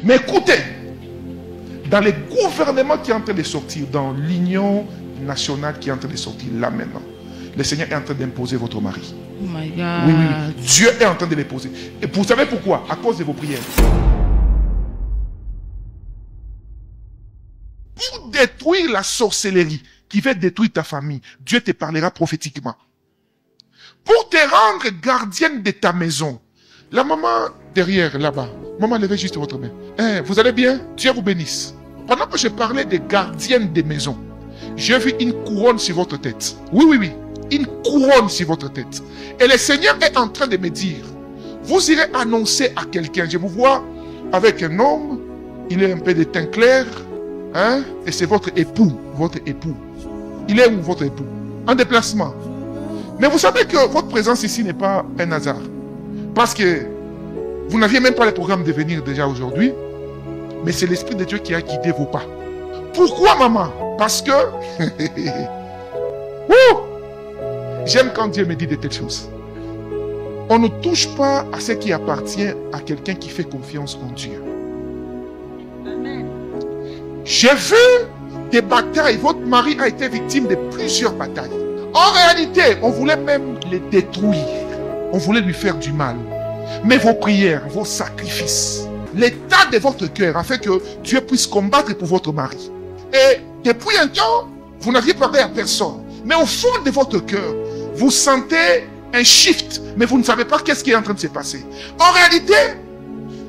Mais écoutez, dans les gouvernements qui sont en train de sortir, dans l'union nationale qui est en train de sortir là maintenant, le Seigneur est en train d'imposer votre mari. Oh my God. Oui, oui, oui. Dieu est en train de l'imposer. Et vous savez pourquoi? À cause de vos prières. Pour détruire la sorcellerie qui va détruire ta famille, Dieu te parlera prophétiquement. Pour te rendre gardienne de ta maison. La maman derrière, là-bas. Maman, levez juste votre main. Hein, vous allez bien? Dieu vous bénisse. Pendant que je parlais de gardienne de maison, j'ai vu une couronne sur votre tête. Oui, oui, oui. Une couronne sur votre tête. Et le Seigneur est en train de me dire, vous irez annoncer à quelqu'un. Je vous vois avec un homme, il est un peu de teint clair, hein, et c'est votre époux. Votre époux. Il est où votre époux? En déplacement. Mais vous savez que votre présence ici n'est pas un hasard. Parce que vous n'aviez même pas le programme de venir déjà aujourd'hui. Mais c'est l'Esprit de Dieu qui a guidé vos pas. Pourquoi, maman? Parce que... J'aime quand Dieu me dit de telles choses. On ne touche pas à ce qui appartient à quelqu'un qui fait confiance en Dieu. Amen. J'ai vu des batailles. Votre mari a été victime de plusieurs batailles. En réalité, on voulait même les détruire. On voulait lui faire du mal. Mais vos prières, vos sacrifices, l'état de votre cœur, afin que Dieu puisse combattre pour votre mari. Et depuis un temps, vous n'aviez parlé à personne. Mais au fond de votre cœur, vous sentez un shift, mais vous ne savez pas qu'est-ce qui est en train de se passer. En réalité,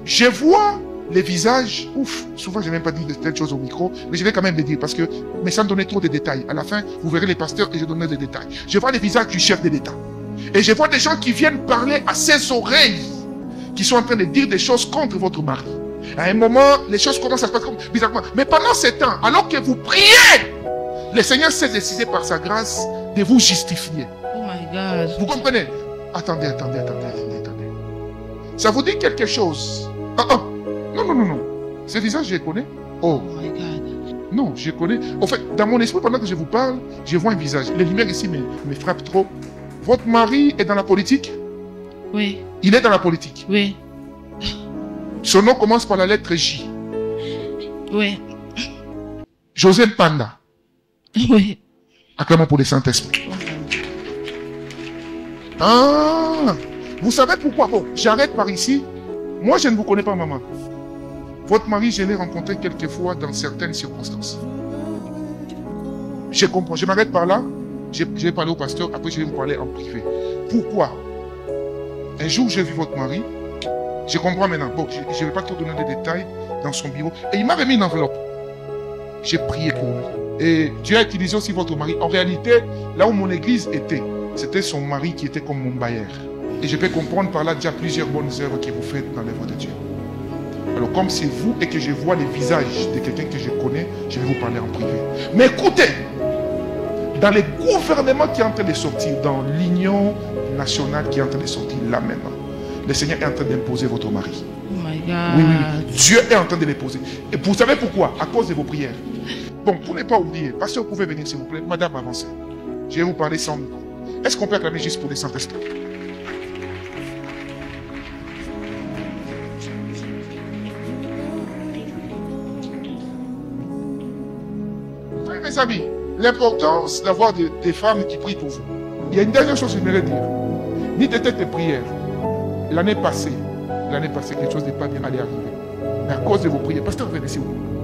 je vois les visages, souvent je n'ai même pas dit de telles choses au micro, mais je vais quand même les dire parce que, mais sans donner trop de détails. À la fin, vous verrez les pasteurs et je donnerai des détails. Je vois les visages du chef de l'État. Et je vois des gens qui viennent parler à ses oreilles, qui sont en train de dire des choses contre votre mari. À un moment, les choses commencent à se passer comme bizarrement. Mais pendant ce temps, alors que vous priez, le Seigneur s'est décidé par sa grâce de vous justifier. Oh my God. Vous comprenez? Attendez. Ça vous dit quelque chose? Non. Ce visage, je le connais. Oh my God. Non, je connais. En fait, dans mon esprit, pendant que je vous parle, je vois un visage. Les lumières ici me frappent trop. Votre mari est dans la politique? Oui. Il est dans la politique? Oui. Son nom commence par la lettre J. Oui. José Panda. Oui. Acclamons pour le Saint-Esprit. Ah, vous savez pourquoi? Bon, j'arrête par ici. Moi, je ne vous connais pas, maman. Votre mari, je l'ai rencontré quelques fois dans certaines circonstances. Je comprends. Je m'arrête par là. Je vais parler au pasteur. Après, je vais vous parler en privé. Pourquoi? Un jour, j'ai vu votre mari. Je comprends maintenant. Bon, je ne vais pas trop donner des détails dans son bureau. Et il m'a remis une enveloppe. J'ai prié pour lui. Et Dieu a utilisé aussi votre mari. En réalité, là où mon église était, c'était son mari qui était comme mon bailleur. Et je peux comprendre par là déjà plusieurs bonnes œuvres que vous faites dans l'œuvre de Dieu. Alors comme c'est vous et que je vois les visages de quelqu'un que je connais, je vais vous parler en privé. Mais écoutez, dans les gouvernements qui sont en train de sortir, dans l'union nationale qui est en train de sortir là maintenant, le Seigneur est en train d'imposer votre mari. Oh my God. Oui, oui, oui. Dieu est en train de l'imposer. Et vous savez pourquoi? À cause de vos prières. Bon, pour ne pas oublier, pasteur, vous pouvez venir s'il vous plaît. Madame, avancez. Je vais vous parler sans micro. Est-ce qu'on peut acclamer juste pour le Saint-Esprit? Mes amis, l'importance d'avoir des femmes qui prient pour vous. Il y a une dernière chose que j'aimerais dire. Ni de tête de prière. L'année passée, quelque chose n'est pas bien allé arriver. Mais à cause de vos prières, pasteur, venez s'il vous plaît.